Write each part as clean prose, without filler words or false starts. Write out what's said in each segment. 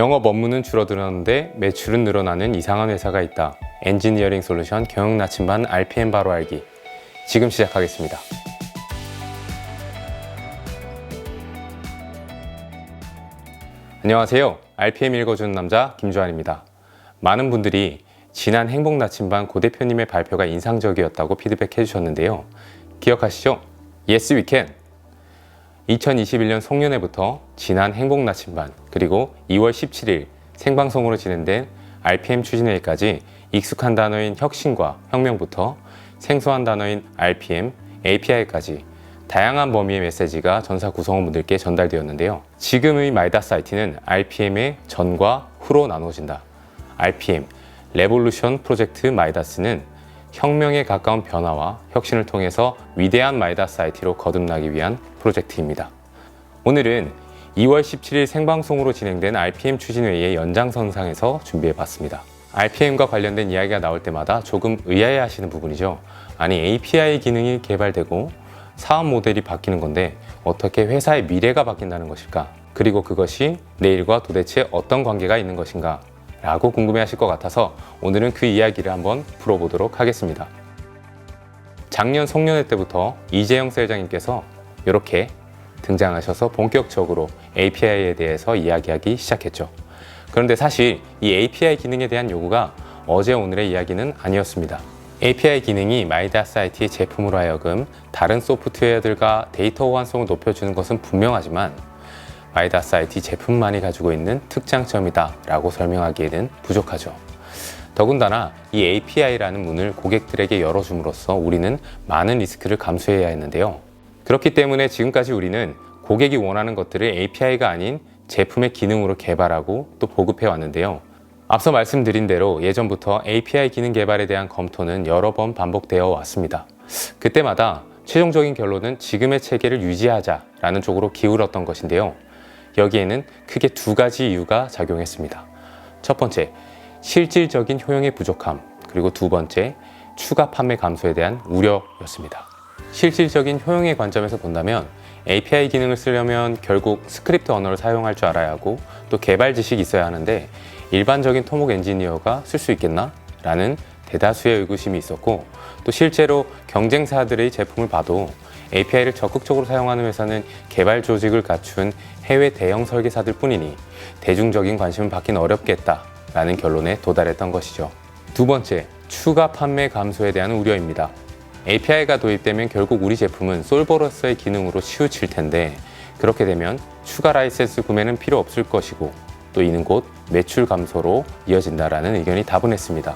영업 업무는 줄어들었는데 매출은 늘어나는 이상한 회사가 있다. 엔지니어링 솔루션 경영 나침반 RPM 바로 알기. 지금 시작하겠습니다. 안녕하세요. RPM 읽어주는 남자 김주환입니다. 많은 분들이 지난 행복 나침반 고 대표님의 발표가 인상적이었다고 피드백해 주셨는데요. 기억하시죠? Yes, we can. 2021년 송년회부터 지난 행복 나침반 그리고 2월 17일 생방송으로 진행된 RPM 추진회의까지 익숙한 단어인 혁신과 혁명부터 생소한 단어인 RPM, API까지 다양한 범위의 메시지가 전사 구성원분들께 전달되었는데요. 지금의 마이다스 IT는 RPM의 전과 후로 나눠진다. RPM, 레볼루션 프로젝트 마이다스는 혁명에 가까운 변화와 혁신을 통해서 위대한 마이다스 IT로 거듭나기 위한 프로젝트입니다. 오늘은 2월 17일 생방송으로 진행된 RPM 추진회의의 연장선상에서 준비해봤습니다. RPM과 관련된 이야기가 나올 때마다 조금 의아해하시는 부분이죠. 아니, API 기능이 개발되고 사업 모델이 바뀌는 건데 어떻게 회사의 미래가 바뀐다는 것일까? 그리고 그것이 내일과 도대체 어떤 관계가 있는 것인가? 라고 궁금해하실 것 같아서 오늘은 그 이야기를 한번 풀어보도록 하겠습니다. 작년 송년회 때부터 이재영 셀장님께서 이렇게 등장하셔서 본격적으로 API에 대해서 이야기하기 시작했죠. 그런데 사실 이 API 기능에 대한 요구가 어제 오늘의 이야기는 아니었습니다. API 기능이 마이다스 IT의 제품으로 하여금 다른 소프트웨어들과 데이터 호환성을 높여주는 것은 분명하지만 마이다스 IT 제품만이 가지고 있는 특장점이다 라고 설명하기에는 부족하죠. 더군다나 이 API라는 문을 고객들에게 열어줌으로써 우리는 많은 리스크를 감수해야 했는데요. 그렇기 때문에 지금까지 우리는 고객이 원하는 것들을 API가 아닌 제품의 기능으로 개발하고 또 보급해 왔는데요. 앞서 말씀드린 대로 예전부터 API 기능 개발에 대한 검토는 여러 번 반복되어 왔습니다. 그때마다 최종적인 결론은 지금의 체계를 유지하자라는 쪽으로 기울었던 것인데요. 여기에는 크게 두 가지 이유가 작용했습니다. 첫 번째, 실질적인 효용의 부족함, 그리고 두 번째, 추가 판매 감소에 대한 우려였습니다. 실질적인 효용의 관점에서 본다면 API 기능을 쓰려면 결국 스크립트 언어를 사용할 줄 알아야 하고 또 개발 지식이 있어야 하는데 일반적인 토목 엔지니어가 쓸 수 있겠나? 라는 대다수의 의구심이 있었고 또 실제로 경쟁사들의 제품을 봐도 API를 적극적으로 사용하는 회사는 개발 조직을 갖춘 해외 대형 설계사들 뿐이니 대중적인 관심을 받기는 어렵겠다라는 결론에 도달했던 것이죠. 두 번째, 추가 판매 감소에 대한 우려입니다. API가 도입되면 결국 우리 제품은 솔버로서의 기능으로 치우칠 텐데 그렇게 되면 추가 라이센스 구매는 필요 없을 것이고 또 이는 곧 매출 감소로 이어진다라는 의견이 다분했습니다.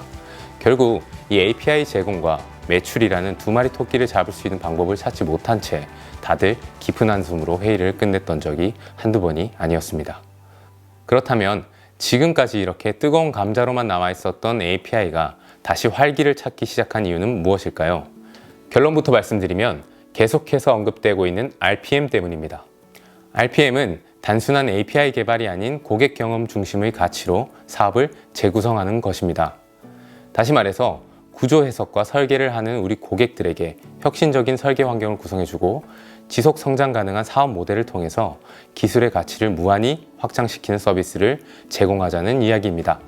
결국 이 API 제공과 매출이라는 두 마리 토끼를 잡을 수 있는 방법을 찾지 못한 채 다들 깊은 한숨으로 회의를 끝냈던 적이 한두 번이 아니었습니다. 그렇다면 지금까지 이렇게 뜨거운 감자로만 남아 있었던 API가 다시 활기를 찾기 시작한 이유는 무엇일까요? 결론부터 말씀드리면 계속해서 언급되고 있는 RPM 때문입니다. RPM은 단순한 API 개발이 아닌 고객 경험 중심의 가치로 사업을 재구성하는 것입니다. 다시 말해서 구조 해석과 설계를 하는 우리 고객들에게 혁신적인 설계 환경을 구성해주고 지속 성장 가능한 사업 모델을 통해서 기술의 가치를 무한히 확장시키는 서비스를 제공하자는 이야기입니다.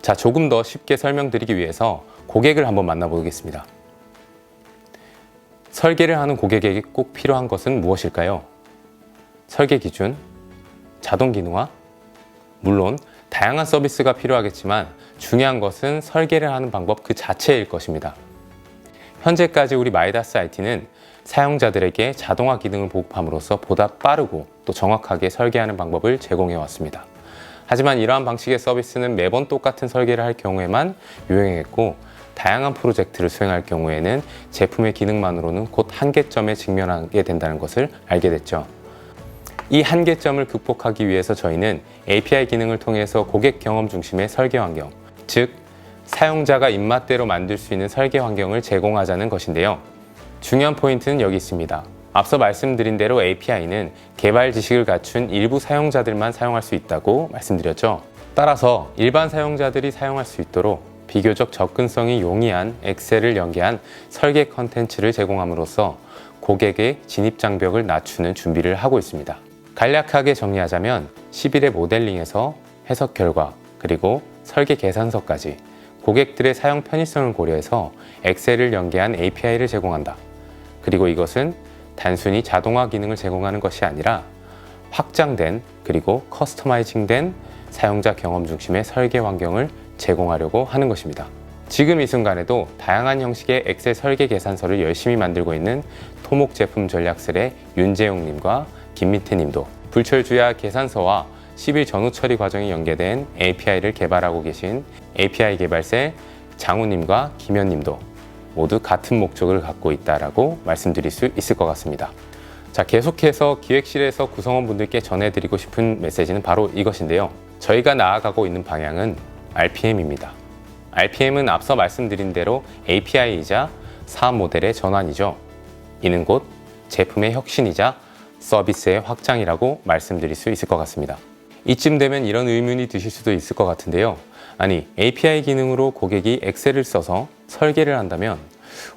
자, 조금 더 쉽게 설명드리기 위해서 고객을 한번 만나보겠습니다. 설계를 하는 고객에게 꼭 필요한 것은 무엇일까요? 설계 기준, 자동 기능화, 물론 다양한 서비스가 필요하겠지만 중요한 것은 설계를 하는 방법 그 자체일 것입니다. 현재까지 우리 마이다스 IT는 사용자들에게 자동화 기능을 보급함으로써 보다 빠르고 또 정확하게 설계하는 방법을 제공해 왔습니다. 하지만 이러한 방식의 서비스는 매번 똑같은 설계를 할 경우에만 유행했고 다양한 프로젝트를 수행할 경우에는 제품의 기능만으로는 곧 한계점에 직면하게 된다는 것을 알게 됐죠. 이 한계점을 극복하기 위해서 저희는 API 기능을 통해서 고객 경험 중심의 설계 환경, 즉 사용자가 입맛대로 만들 수 있는 설계 환경을 제공하자는 것인데요. 중요한 포인트는 여기 있습니다. 앞서 말씀드린 대로 API는 개발 지식을 갖춘 일부 사용자들만 사용할 수 있다고 말씀드렸죠. 따라서 일반 사용자들이 사용할 수 있도록 비교적 접근성이 용이한 엑셀을 연계한 설계 컨텐츠를 제공함으로써 고객의 진입 장벽을 낮추는 준비를 하고 있습니다. 간략하게 정리하자면 11의 모델링에서 해석 결과, 그리고 설계 계산서까지 고객들의 사용 편의성을 고려해서 엑셀을 연계한 API를 제공한다. 그리고 이것은 단순히 자동화 기능을 제공하는 것이 아니라 확장된 그리고 커스터마이징된 사용자 경험 중심의 설계 환경을 제공하려고 하는 것입니다. 지금 이 순간에도 다양한 형식의 엑셀 설계 계산서를 열심히 만들고 있는 토목 제품 전략셀의 윤재용 님과 김민태 님도 불철주야 계산서와 10일 전후 처리 과정이 연계된 API를 개발하고 계신 API 개발셀 장우 님과 김현 님도 모두 같은 목적을 갖고 있다라고 말씀드릴 수 있을 것 같습니다. 자, 계속해서 기획실에서 구성원분들께 전해드리고 싶은 메시지는 바로 이것인데요. 저희가 나아가고 있는 방향은 RPM입니다. RPM은 앞서 말씀드린 대로 API이자 사업 모델의 전환이죠. 이는 곧 제품의 혁신이자 서비스의 확장이라고 말씀드릴 수 있을 것 같습니다. 이쯤 되면 이런 의문이 드실 수도 있을 것 같은데요. 아니, API 기능으로 고객이 엑셀을 써서 설계를 한다면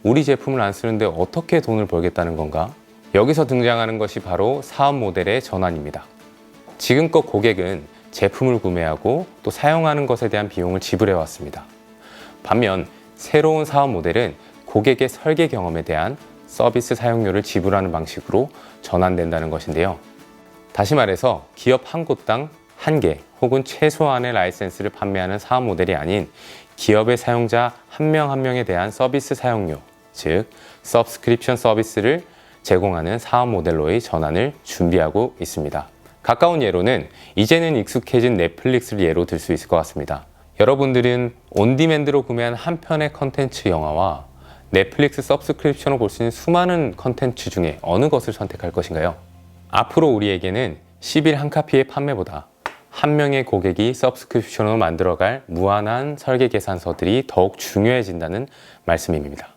우리 제품을 안 쓰는데 어떻게 돈을 벌겠다는 건가? 여기서 등장하는 것이 바로 사업 모델의 전환입니다. 지금껏 고객은 제품을 구매하고 또 사용하는 것에 대한 비용을 지불해 왔습니다. 반면 새로운 사업 모델은 고객의 설계 경험에 대한 서비스 사용료를 지불하는 방식으로 전환된다는 것인데요. 다시 말해서 기업 한 곳당 한 개 혹은 최소한의 라이센스를 판매하는 사업 모델이 아닌 기업의 사용자 한 명 한 명에 대한 서비스 사용료, 즉 서브스크립션 서비스를 제공하는 사업 모델로의 전환을 준비하고 있습니다. 가까운 예로는 이제는 익숙해진 넷플릭스를 예로 들 수 있을 것 같습니다. 여러분들은 온디맨드로 구매한 한 편의 컨텐츠 영화와 넷플릭스 서브스크립션으로 볼 수 있는 수많은 컨텐츠 중에 어느 것을 선택할 것인가요? 앞으로 우리에게는 10일 한 카피의 판매보다 한 명의 고객이 서브스크립션으로 만들어갈 무한한 설계 계산서들이 더욱 중요해진다는 말씀입니다.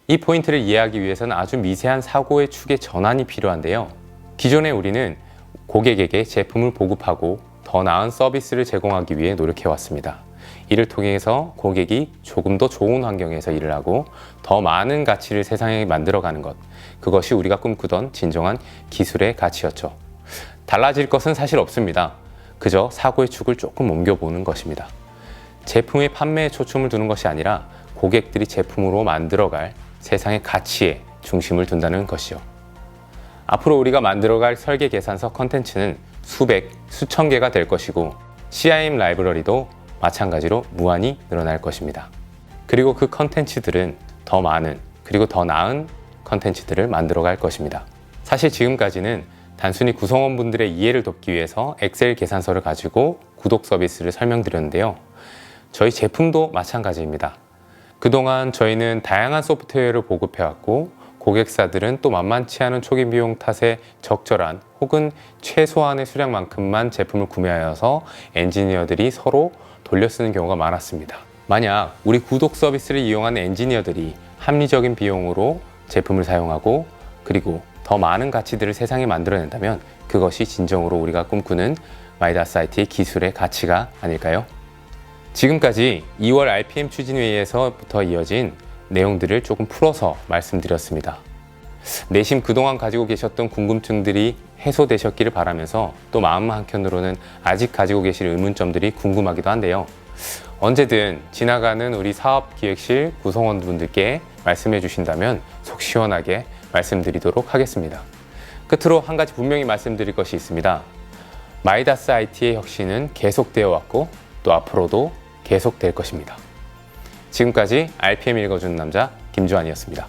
이 포인트를 이해하기 위해서는 아주 미세한 사고의 축의 전환이 필요한데요. 기존에 우리는 고객에게 제품을 보급하고 더 나은 서비스를 제공하기 위해 노력해왔습니다. 이를 통해서 고객이 조금 더 좋은 환경에서 일을 하고 더 많은 가치를 세상에 만들어가는 것, 그것이 우리가 꿈꾸던 진정한 기술의 가치였죠. 달라질 것은 사실 없습니다. 그저 사고의 축을 조금 옮겨보는 것입니다. 제품의 판매에 초점을 두는 것이 아니라 고객들이 제품으로 만들어갈 세상의 가치에 중심을 둔다는 것이요. 앞으로 우리가 만들어갈 설계 계산서 컨텐츠는 수백, 수천 개가 될 것이고 CIM 라이브러리도 마찬가지로 무한히 늘어날 것입니다. 그리고 그 컨텐츠들은 더 많은 그리고 더 나은 컨텐츠들을 만들어갈 것입니다. 사실 지금까지는 단순히 구성원분들의 이해를 돕기 위해서 엑셀 계산서를 가지고 구독 서비스를 설명드렸는데요. 저희 제품도 마찬가지입니다. 그동안 저희는 다양한 소프트웨어를 보급해왔고 고객사들은 또 만만치 않은 초기 비용 탓에 적절한 혹은 최소한의 수량만큼만 제품을 구매하여서 엔지니어들이 서로 돌려 쓰는 경우가 많았습니다. 만약 우리 구독 서비스를 이용한 엔지니어들이 합리적인 비용으로 제품을 사용하고 그리고 더 많은 가치들을 세상에 만들어낸다면 그것이 진정으로 우리가 꿈꾸는 마이다스IT의 기술의 가치가 아닐까요? 지금까지 2월 RPM 추진회의에서부터 이어진 내용들을 조금 풀어서 말씀드렸습니다. 내심 그동안 가지고 계셨던 궁금증들이 해소되셨기를 바라면서 또 마음 한켠으로는 아직 가지고 계실 의문점들이 궁금하기도 한데요. 언제든 지나가는 우리 사업기획실 구성원분들께 말씀해 주신다면 속 시원하게 말씀드리도록 하겠습니다. 끝으로 한 가지 분명히 말씀드릴 것이 있습니다. 마이다스IT의 혁신은 계속되어 왔고 또 앞으로도 계속될 것입니다. 지금까지 RPM 읽어주는 남자 김주환이었습니다.